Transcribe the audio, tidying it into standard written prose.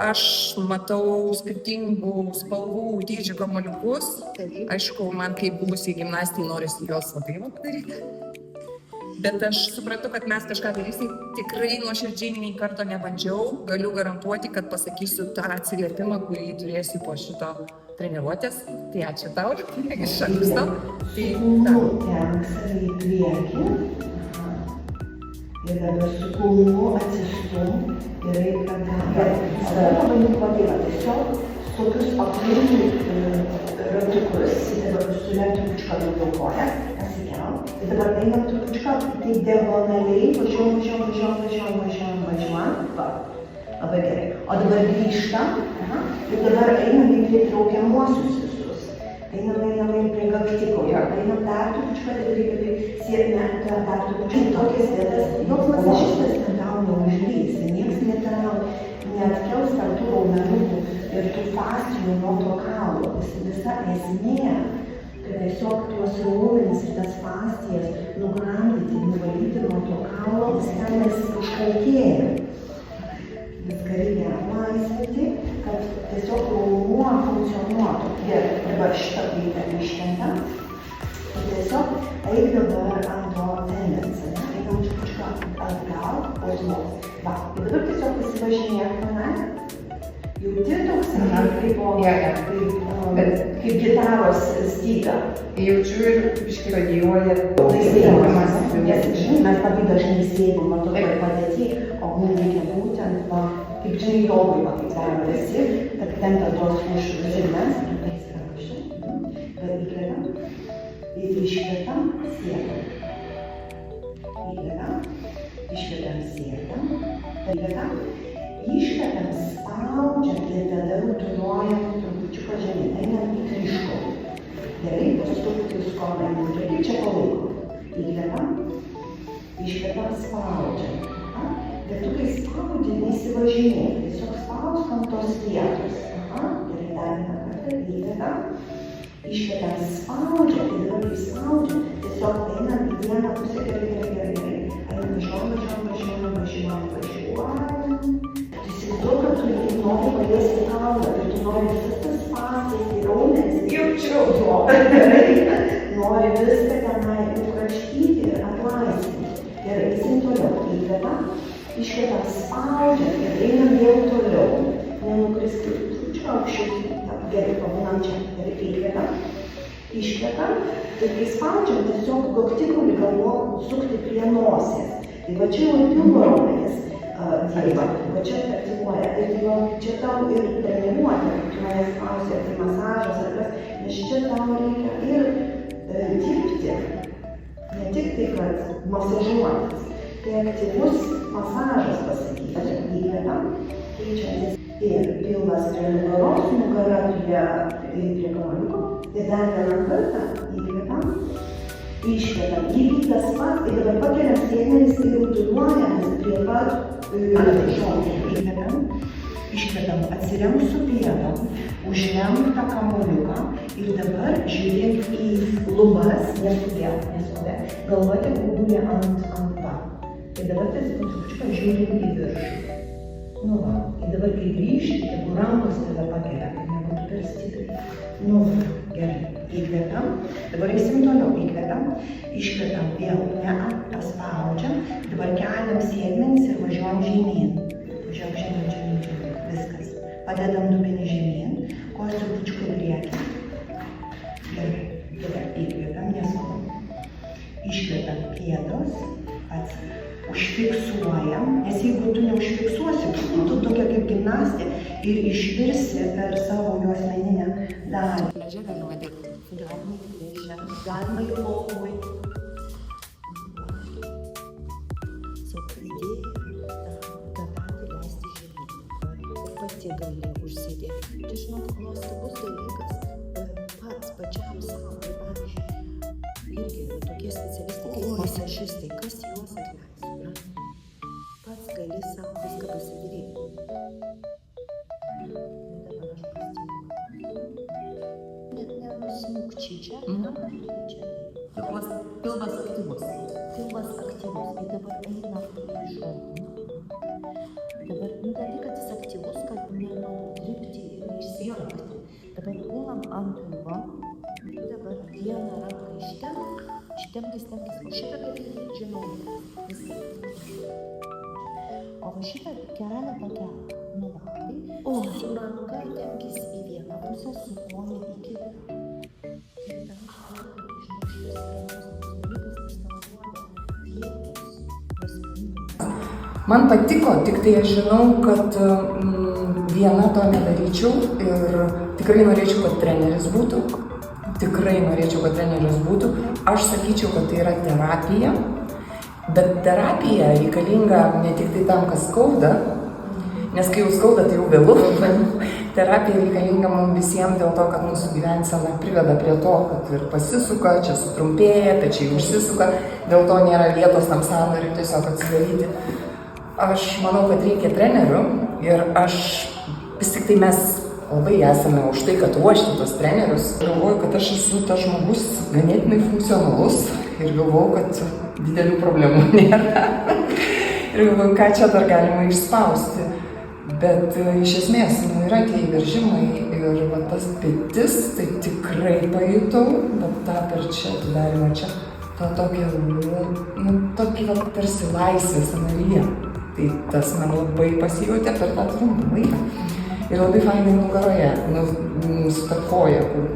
aš matau skirtingų spalvų dydžių kamuoliukus. Aišku, man kaip buvusiai gimnastijai norisi juos labai padaryti. Bet aš supratau, kad mes kažką darysim. Tikrai nuoširdžiai nei karto nebandžiau. Galiu garantuoti, kad pasakysiu tą atsiliepimą, kurį turėsiu po šito treniruotės. Tai ačiū tau, iš anksto. Tenk save į priekį. Ir dabar su kūnu atsistum. Gerai, kad manikuoti yra tiesiog tokius aplinkui ratukus. Ir dabar sulenkti trupučiuką daugiau kojas. Ir dabar einam trupučiuką, tai diagonaliai, važiuojam. Va, labai gerai. O dabar grįžtam. Ir dabar einam į pritraukiamuosius visus. Einam prie gaktiko. Einam dar trupučiuką, tai reikia siekti dar trupučiuką. Tokias vietas, joks masažistas ten tau neužlys. Niekas neatkels ten tų raumenukų ir tų fascijų nuo to kaulo. Visa esmė. Tiesiog tuos raumenis ir tas fascijas nugramdyti, nuvalyti nuo to kaulo, stengiasi užkalkėję. Viską reikia atlaisvinti, kad tiesiog raumuo funkcionuotų. Gerai, dabar šitą plytę ištempiam. Ir tiesiog eik dabar ant to tendenci, einam trupučiuką atgal, pozos. Va, ir dabar tiesiog pasivažinėk tenai. Jauti toks, kaip gitaros stygą. Jaučiu ir biškį radijuoja. Nes, žinai, mes labai dažnai sėdim tokioj padėty, o mums reikia būtent, kaip žinai, jogui, kaip darome visi, kad tempia tos už žemės, tokiais rankščiai, bet įkvėpiam, ir iškvėpiam, sėdam. Įkvėpiam, sėdam, įkvėpiam. Iškvepiam, spaudžiam ir tada rutuliuojam trupučiuką žemyn, einam į kryžkaulį. Gerai, pastukti skolą einam žemyn, čia palaikom. Įkvepiam, iškvepiam, spaudžiam. Bet tu kai spaudži, nesivažinėk, tiesiog spausk ant tos vietos. Gerai, dar vieną kartą, įkvepiam, iškvepiam, spaudžiam, ir dabar kai spaudžiam, tiesiog einam į vieną pusę, gerai. Einam, važiuojam. Įsivaizduok, kad tu nori paliesti kaulą ir tu nori visas tas fascijas ir raumenis. Jaučiu to. Nori viską tenai nukraštyti ir atlaisvinti. Gerai, eisim toliau. Įkvepiam, iškvepiam, spaudžiam ir einam vėl toliau. Nenukristi trupučiuką aukščiau. Gerai, pabūnam čia. Gerai, įkvepiam, iškvepiam. Ir kai spaudžiam, tiesiog gaktikulį galvok sukti prie nosies. Tai va čia jau pilvo raumenis. Dirba, va čia aktyvuoja, ir čia tau ir treniruoti, tu manęs klausė, tai masažas ar kas, nes čia tau reikia ir dirbti, ne tik tai, kad masažuotis, tai aktyvus masažas pasakyti, įkvepiam, keičiantis ir pilvas prie nugaros, nugara prie kamuoliuko, ir dar vieną kartą įkvepiam, iškvepiam, lygiai tas pats, ir dabar pakeliam sėdmenis ir rutuliuojamės prie pat įkvepiam, iškvepiam, atsiremk su pėdom, užremk tą kamuoliuką ir dabar žiūrėk į lubas, neskubėk, galva tegu guli ant kampa. Ir dabar trupučiuką žiūrėk į viršų. Nu va, ir dabar kai grįžti, tegu rankos tave pakelia, kad nebūtų per stipriai. Nu va, gerai, įkvepiam, dabar eisim toliau, įkvepiam, iškvepiam vėl, paspaudžiam, dabar keliam sėdmenis ir važiuojam žemyn. Važiuojam žemyn, viskas. Padedam dubenį žemyn, kojas trupučiuką priekį. Gerai, dabar įkvepiam, neskubam. Iškvepiam pėdos, užfiksuojam, nes jeigu tu neužfiksuosi, tu tokia kaip gimnastė ir išvirsi per savo juosmeninę dalį. Pradžia galima dėti. Galima į lovui. Gabenti leisti žemyn. Ir pati gali užsėdėti. Tai žinot, nuostabus dalykas. Pats pačiam savo, pavyzdžiui, irgi tokie specialistai kaip masažistai, kas juos atleis. Pats gali savo viską pasidaryti. Dabar aš pasimuoju. Net nenusmukčiai čia, čia. Pilvas aktyvus. Pilvas aktyvus. Ir dabar eina į šoną. Dabar, ne tai, kad jis aktyvus, kad ne šolam ant ūbo, dabar vieną ranką ištempkis, o šitą daryti žemiau, viską. O va šitą kelį pakelk, nuvalai, o su ranka tempkis į vieną pusę, su koja į kitą. Ir aš noriu, kad iš šitas dalykas, nes tavo duoda vietos prasmingų. Man patiko, tik tai aš žinau, kad viena to nedaryčiau ir tikrai norėčiau, kad treneris būtų. Aš sakyčiau, kad tai yra terapija, bet terapija reikalinga ne tik tai tam, kas skauda, nes kai jau skauda, tai jau vėlu. Terapija reikalinga mums visiems dėl to, kad mūsų gyvensena priveda prie to, kad ir pasisuka, čia sutrumpėja, pečiai užsisuka, dėl to nėra vietos tam sąnariui tiesiog atsidaryti. Aš manau, kad reikia trenerių ir vis tik tai mes labai esame už tai, kad ruošti tos trenerius. Galvoju, kad aš esu tas žmogus ganėtinai funkcionalus ir galvoju, kad didelių problemų nėra. Ir galvoju, ką čia dar galima išspausti. Bet iš esmės, yra tie įveržimai ir va, tas petis, tai tikrai pajutau, bet tą per čia atidarimą čia, tą tokį tarsi laisvę sąnaryje. Tai tas man labai pasijautė per tą trumpą laiką. Ir labai fainai nugaroje, su ta koja, kur